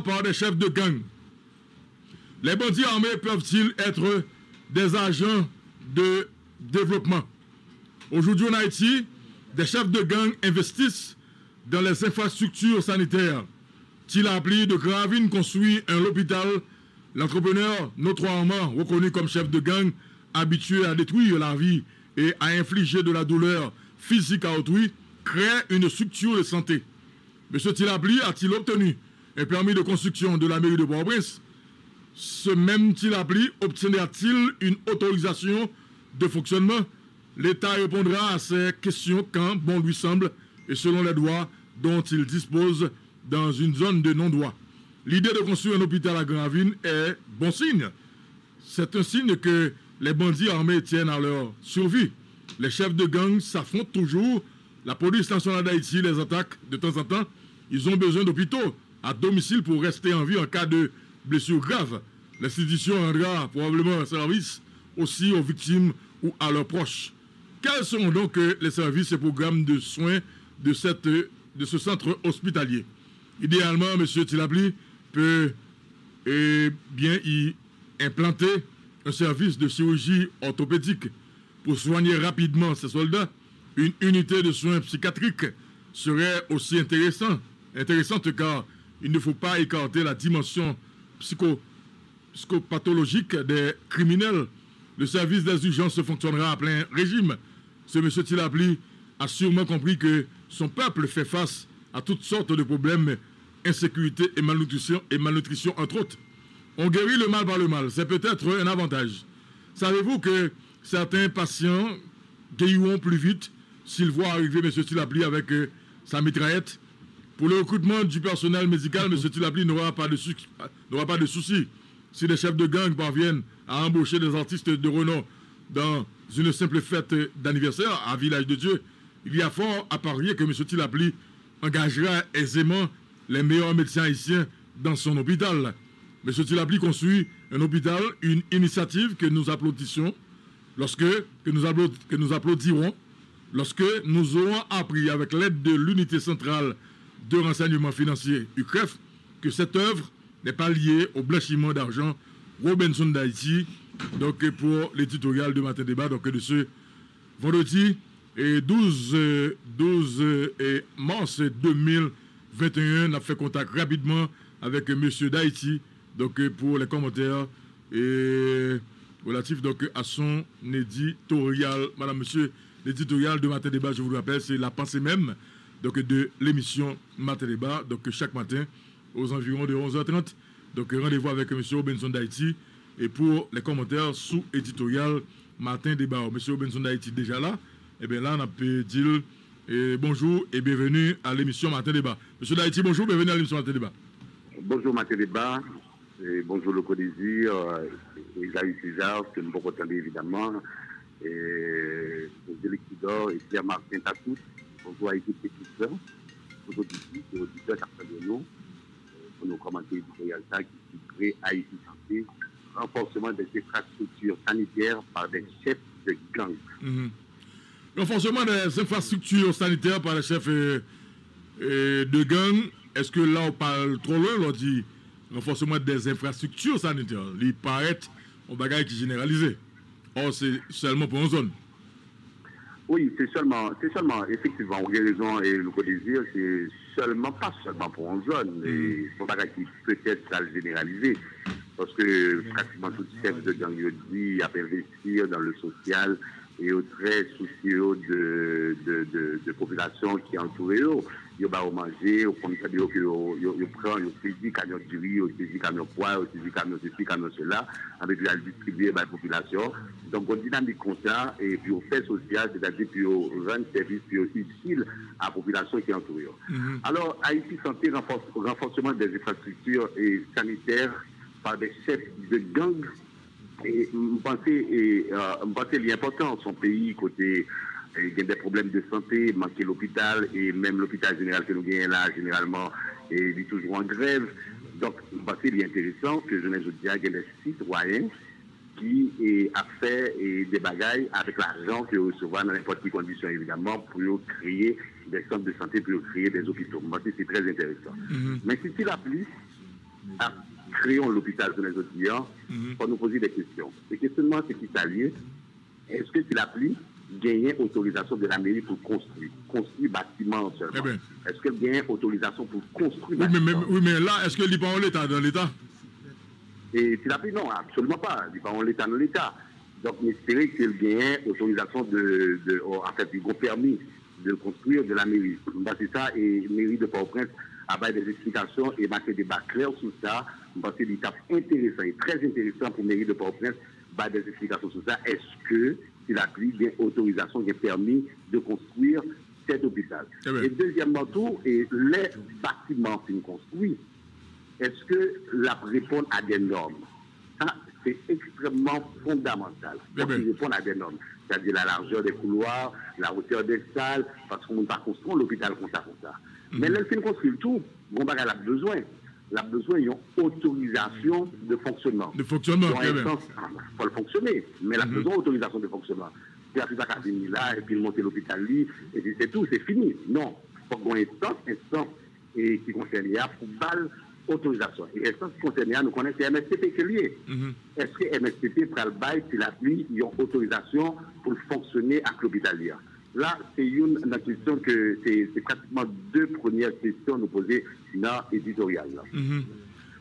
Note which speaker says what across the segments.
Speaker 1: part des chefs de gang. Les bandits armés peuvent-ils être des agents de développement? Aujourd'hui en Haïti, des chefs de gang investissent dans les infrastructures sanitaires. Tilapli de Gravine construit un hôpital. L'entrepreneur, notoirement reconnu comme chef de gang, habitué à détruire la vie et à infliger de la douleur physique à autrui, crée une structure de santé. M. Tilapli a-t-il obtenu un permis de construction de la mairie de Port-au-Prince? Ce même Tilapli obtiendra-t-il une autorisation de fonctionnement? L'État répondra à ces questions quand bon lui semble et selon les droits dont il dispose dans une zone de non-droit. L'idée de construire un hôpital à Gravine est bon signe. C'est un signe que les bandits armés tiennent à leur survie. Les chefs de gang s'affrontent toujours. La police nationale d'Haïti les attaque de temps en temps. Ils ont besoin d'hôpitaux à domicile pour rester en vie en cas de blessures graves. L'institution rendra probablement un service aussi aux victimes ou à leurs proches. Quels seront donc les services et programmes de soins de ce centre hospitalier? Idéalement, M. Tilapli peut bien y implanter un service de chirurgie orthopédique pour soigner rapidement ces soldats. Une unité de soins psychiatriques serait aussi intéressante car il ne faut pas écarter la dimension psychopathologique des criminels. Le service des urgences fonctionnera à plein régime. Ce M. Tilapli a sûrement compris que son peuple fait face à toutes sortes de problèmes, insécurité et malnutrition entre autres. On guérit le mal par le mal, c'est peut-être un avantage. Savez-vous que certains patients guériront plus vite s'ils voient arriver M. Tilapli avec sa mitraillette? Pour le recrutement du personnel médical, M. Tilapli n'aura pas de soucis. Si les chefs de gang parviennent à embaucher des artistes de renom dans une simple fête d'anniversaire à Village de Dieu, il y a fort à parier que M. Tilapli engagera aisément les meilleurs médecins haïtiens dans son hôpital. M. Tilapli construit un hôpital, une initiative que nous applaudissons, que nous applaudirons, lorsque nous aurons appris avec l'aide de l'unité centrale de renseignement financier UCREF que cette œuvre n'est pas liée au blanchiment d'argent Robinson d'Haïti. Donc pour l'éditorial de Matin Débat, donc de ce vendredi 12 mars 2021, on a fait contact rapidement avec monsieur d'Haïti, donc pour les commentaires relatifs donc à son éditorial. Madame, monsieur, l'éditorial de Matin Débat, je vous le rappelle, c'est la pensée même donc de l'émission Matin Débat, donc chaque matin aux environs de 11h30. Donc rendez-vous avec monsieur Robinson d'Haïti et pour les commentaires sous éditorial Matin Débat. Monsieur Robinson d'Haïti déjà là, et bien là on a pu dire bonjour et bienvenue à l'émission Matin Débat. Monsieur d'Haïti, bonjour, bienvenue à l'émission Matin Débat.
Speaker 2: Bonjour Matin Débat, et bonjour le Codésir, et Jaïs César, que nous pouvons entendre évidemment, et Angélique Tidor et Pierre-Martin Tatout, bonjour à l'équipe technicien, bonjour aux auditeurs qui de nous, pour nous commenter l'éditorial qui crée Haïti Santé, renforcement des infrastructures sanitaires par des chefs de gang.
Speaker 1: Renforcement des infrastructures sanitaires par les chefs de gang, est-ce que là on parle trop loin, on dit renforcement des infrastructures sanitaires? Il paraît un bagage qui est généralisé. Or, c'est seulement pour une zone.
Speaker 2: Oui, c'est seulement, effectivement, vous avez raison, et le Codésir, c'est pas seulement pour une zone, et c'est un bagage qui peut-être ça le généraliser. Parce que pratiquement tout chef de gang dit à investir dans le social et au très soucieux de population qui entoure eux. Ils vont manger, ils prennent ils saisit camion de riz, ils saisit camion de poids, ils saisit camion de ceci, camion de cela, avec la distribuer à la population. Donc on dynamique comme ça, et puis on fait social, c'est-à-dire puis on rend service puis aussi utile à la population qui entoure eux. Alors Haïti Santé, renforcement des infrastructures et sanitaires par des chefs de gang. Et je pensais l'important son pays côté il y a des problèmes de santé, manquer l'hôpital et même l'hôpital général que nous gagnons là généralement il est toujours en grève. Donc je pensais l'intéressant que je dis qu'il y a des citoyens qui a fait des bagailles avec l'argent que vous recevez dans n'importe quelle condition évidemment pour créer des centres de santé, pour créer des hôpitaux. Je pense que c'est très intéressant. Mais si tu l'appliques, créons l'hôpital sur les autres clients, pour nous poser des questions. Le questionnement, c'est qui s'allie. Est-ce que tu l'appliques, gagner autorisation de la mairie pour construire bâtiment seulement? Est-ce qu'elle gagne autorisation pour construire bâtiment?
Speaker 1: Oui, mais là, est-ce que l'IPA en l'État dans l'État?
Speaker 2: Et tu l'appliques? Non, absolument pas. L'IPA en l'État dans l'État. Donc, j'espérais qu'elle gagne autorisation en fait, ils ont permis de construire de la mairie. C'est ça, et mairie de Port-au-Prince a des explications et marqué des débats clairs sur ça. C'est une étape intéressante et très intéressant pour mairie de Port-au-Prince, des explications sur ça. Est-ce que il a pris des autorisations qui ont permis de construire cet hôpital? Et deuxièmement, tout, et les bâtiments qui sont construits, est-ce que la répond à des normes? Ça, c'est extrêmement fondamental. Donc, ils répondent à des normes. C'est-à-dire la largeur des couloirs, la hauteur des salles, parce qu'on ne peut pas construire l'hôpital comme ça. Mais là, il construit tout. Bon, il a besoin. Il a besoin d'une autorisation de fonctionnement.
Speaker 1: De fonctionnement,
Speaker 2: il faut le fonctionner, mais il a besoin d'autorisation de fonctionnement. Si la pas fini là, et puis monter l'hôpital, et puis c'est tout, c'est fini. Non. Il faut qu'on ait instance et qui concerne l'IA pour balle autorisation. Et l'instance qui concerne l'IA, nous connaissons c'est MSTP qui est lié. Est-ce que MSTP prend le bail, puis l'appui, ils ont autorisation pour fonctionner avec l'hôpital l'IA? Là, c'est une question que c'est pratiquement deux premières questions à nous poser dans l'éditorial.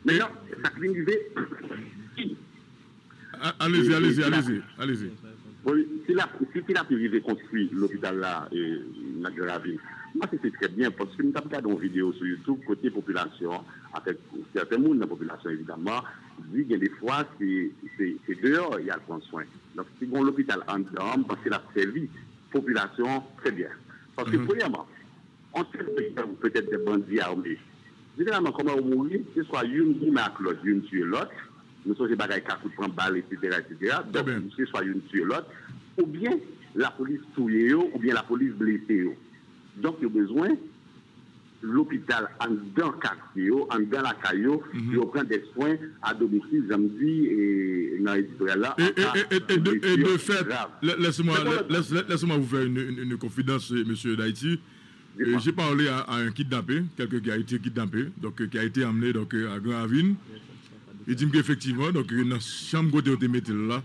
Speaker 2: Maintenant, ça vient d'arriver.
Speaker 1: Allez-y.
Speaker 2: Oui, si il a pu construire l'hôpital là, dans la ville, moi c'est très bien parce que nous avons regardé une vidéo sur YouTube côté population, avec certains monde de la population évidemment, dit que des fois c'est dehors, il y a le prendre soin. Donc si on l'hôpital en dedans, parce qu'il a servi population très bien. Parce que premièrement, on sait peut-être des bandits armés. Généralement, comment on mourit, c'est soit une qui marque l'autre, une tue l'autre. Nous sommes des bagages qui prennent balle, etc. Donc, c'est soit une tue l'autre, ou bien la police touille, ou bien la police blessée. Donc, il y a besoin l'hôpital en dedans quartier, en dedans la caillou, pour prendre des soins à domicile, samedi et dans l'éditorial là.
Speaker 1: Et de fait, laissez-moi vous faire une confidence, monsieur d'Haïti. J'ai parlé à un kidnappé, quelqu'un qui a été kidnappé, donc qui a été amené donc, à Grand-Ravine. Il dit qu'effectivement, donc, dans la chambre où il était là,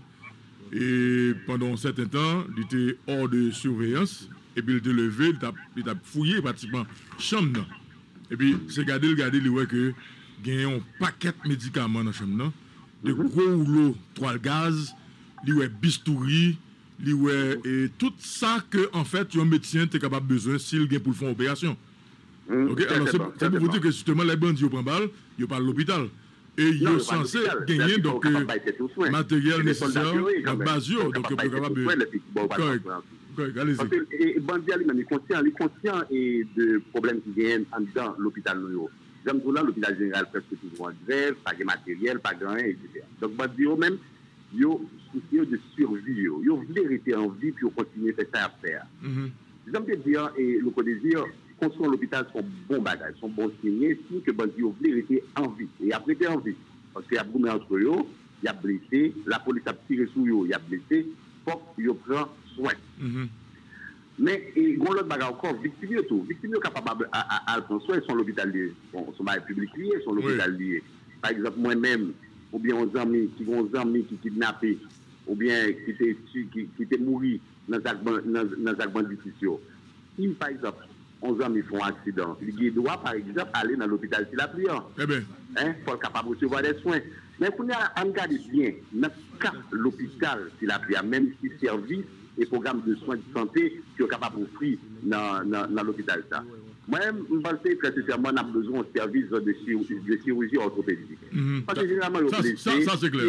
Speaker 1: et pendant un certain temps, il était hors de surveillance, et puis il était levé, il a fouillé pratiquement la chambre. Et puis, c'est regarder, il voit que il y a un paquet de médicaments dans la chambre, de gros rouleaux, 3 gaz, il y a bistouri, et tout ça que, en fait, un médecin est capable de besoin s'il vient pour faire une opération. Ok, alors c'est pour vous dire que justement, les bandits prennent balle, ils parlent de l'hôpital. Et ils sont censés gagner donc matériel nécessaire en base, donc ils sont capables de. Correct, allez-y.
Speaker 2: Parce que les bandits, ils sont conscients de problèmes qui gagnent en dedans l'hôpital. J'aime tout là, l'hôpital général presque toujours en grève, pas de matériel, pas de rien, etc. Donc, bandits, même, ils ont souci de survie, ils ont vérité en vie, puis ils continuent à faire ça à faire. J'aime dire, et le code dire, construire l'hôpital sont bons bagages, sont bons signés, si que bandits ont vérité en vie. Et après, en vie. Parce qu'il y a beaucoup entre eux, il y a blessé, la police a tiré sur eux, il y a blessé, faut qu'ils prennent soin. Mais, et gros l'autre bagage encore, victimes tout. Victimes capables à prendre soin, ils sont l'hôpital lié. Sont publics liés, sont l'hôpital lié. Par exemple, moi-même, ou bien aux amis qui kidnappés, ou bien qui étaient mouris dans un banditisme. Si, par exemple, 11 amis font un accident, il doit, par exemple, aller dans l'hôpital s'il a pris. Pour être capable de recevoir des soins. Mais il faut regarder bien, dans l'hôpital s'il a pris, même si service et programme de soins de santé qui sont capables d'offrir dans l'hôpital. Moi-même, je pense très sincèrement qu'on a besoin d'un service de chirurgie orthopédique. Parce que généralement, ils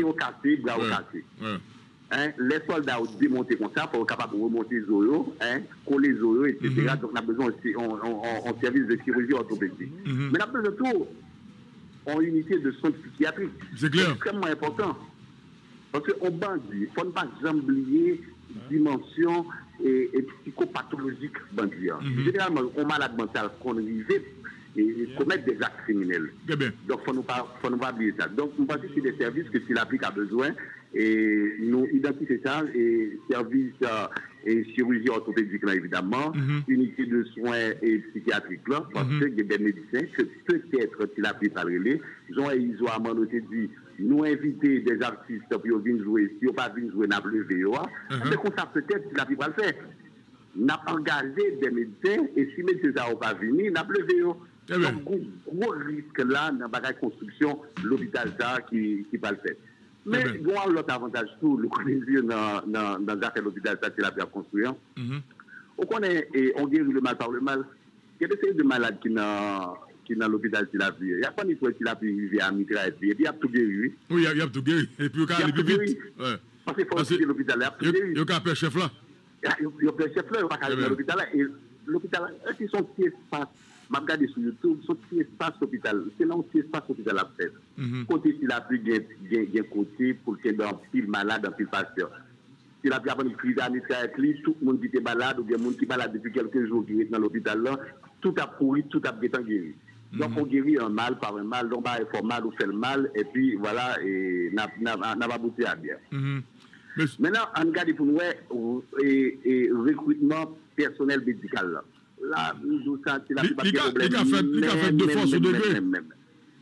Speaker 2: ont cassé, bras cassés. Les soldats ont démonté comme ça pour être capable de remonter les oreilles, coller les oreilles, etc. Donc, on a besoin d'un service de chirurgie orthopédique. Mais on a besoin de tout en unité de soins psychiatriques.
Speaker 1: C'est clair.
Speaker 2: C'est extrêmement important. Parce qu'on bandit, il ne faut pas oublier dimension et psychopathologique bandit. Généralement, on malade mental qu'on arrive, commettre des actes criminels. Donc, il faut nous pas oublier ça. Donc, on pense que c'est des services que SILAPRIC a besoin et nous identifions ça, et services et chirurgie orthopédique, là, évidemment, unité de soins et psychiatriques, là, parce que il y a des médecins que peut-être SILAPRIC a relé, ils ont dit, nous inviter des artistes pour venir jouer, si on pas venir jouer, n'a plus VOA, mais qu'on ça peut-être SILAPRIC va le faire. N'a pas engagé des médecins, et si les médecins n'ont pas venir, n'a plus VOA. Donc, gros risque là, dans la construction, l'hôpital ça qui va le faire. Mais il y a l'autre avantage, tout, le connaisseur dans l'hôpital ça, c'est la bien construit. On connaît, et on guérit le mal par le mal. Il y a des séries de malades qui dans l'hôpital c'est la vie. Il y a pas ni fois qu'il a pu vivre à Mitra et puis il y a tout guéri.
Speaker 1: Oui, il y a tout guéri. Et puis il y a plus vite.
Speaker 2: Parce qu'il faut aussi que l'hôpital là.
Speaker 1: Il y a un chef là.
Speaker 2: Il y a un chef là, il n'y a pas qu'à l'hôpital là. Et l'hôpital là, c'est son petit espace. Je regarde sur YouTube, son petit espace hôpital. C'est là un petit espace hôpital à faire. Côté s'il a pris un côté pour qu'il y ait un pile malade, un pile patient. S'il a pris une crise à tout le monde qui était malade ou bien le monde qui est malade depuis quelques jours qui est dans l'hôpital là, tout a pourri, tout a bien guéri. Donc on guérit un mal par un mal, donc on fait mal ou fait le mal, et puis voilà, et n'a pas abouti à bien. Maintenant, on regarde pour nous et recrutement personnel médical là. Là, nous sentons la plupart des problèmes.
Speaker 1: Il a fait deux fois sur degré.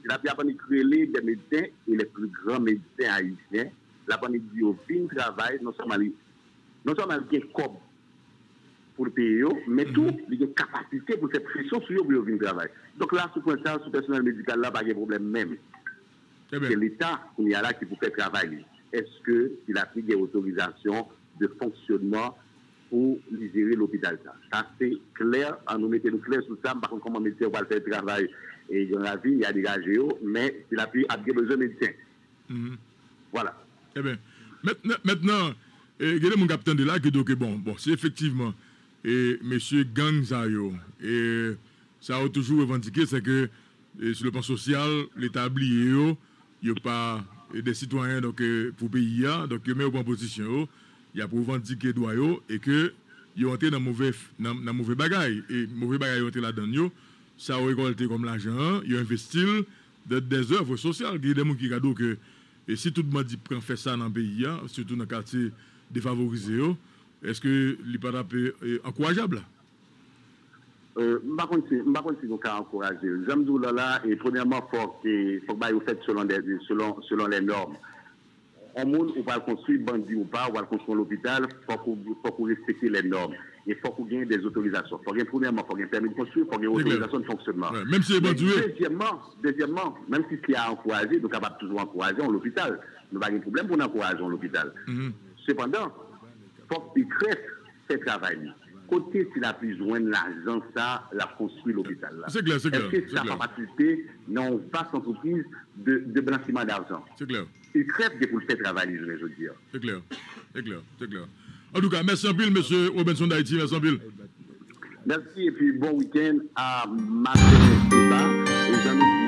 Speaker 2: Il a bien créé des médecins et les plus grands médecins haïtiens. La pandémie dit au fin travail, non seulement il y a comme pour le pays, mais tout, il y a capacité pour faire pression sur eux pour le travail. Donc là, sous ça, sous personnel médical, là, pas de problème même. C'est l'État qui est là qui peut faire travailler. Est-ce qu'il a pris des autorisations de fonctionnement pour gérer l'hôpital? Ça, c'est clair, en nous mettant clair sur ça. Par contre, comment médecin va faire le travail, et dans la vie, il y a des GAGO, mais il a besoin de médecin. Voilà.
Speaker 1: Eh bien, maintenant, il y a mon capitaine de là qui dit que bon, c'est effectivement, et M. Gangzayo, et ça a toujours revendiqué, c'est que sur le plan social, l'État il n'y a pas des citoyens donc, pour le pays, donc il met en position, il y a pour revendiquer droit et que ils ont entré dans mauvais bagaille, et mauvais bagaille ont entré là-dedans, ça a récolté comme l'argent, ils ont investi dans des œuvres sociales, il y a des gens qui disent que et si tout le monde dit qu'on fait ça dans le pays, surtout dans le quartier défavorisé, est-ce que ce n'est pas encourageable?
Speaker 2: Je ne sais pas si nous avons encouragé. J'aime dire là, et premièrement, il faut que vous faites selon les normes. On monde ou pas construire bandit ou pas, ou pas construire l'hôpital, il faut que vous respectez les normes. Il faut que vous ayez des autorisations. Premièrement, il faut qu'il y ait un permis de construire, il faut qu'il y ait une autorisation de fonctionnement.
Speaker 1: Ouais, même si c'est bandit.
Speaker 2: Deuxièmement, même si c'est à encourager, nous sommes capables toujours encourager l'hôpital. Nous n'avons pas de problème pour encourager l'hôpital. Cependant, il faut qu'il crée ce travail. Côté s'il a pu joindre l'argent, ça, la construit l'hôpital.
Speaker 1: C'est clair.
Speaker 2: Est-ce que ça va participer dans une vaste entreprise de blanchiment d'argent?
Speaker 1: C'est clair.
Speaker 2: Il crève pour le faire travailler, je veux dire.
Speaker 1: C'est clair. En tout cas, merci un peu, M. Robinson d'Haïti. Merci un peu.
Speaker 2: Merci et puis bon week-end à Martin et Jean-Luc.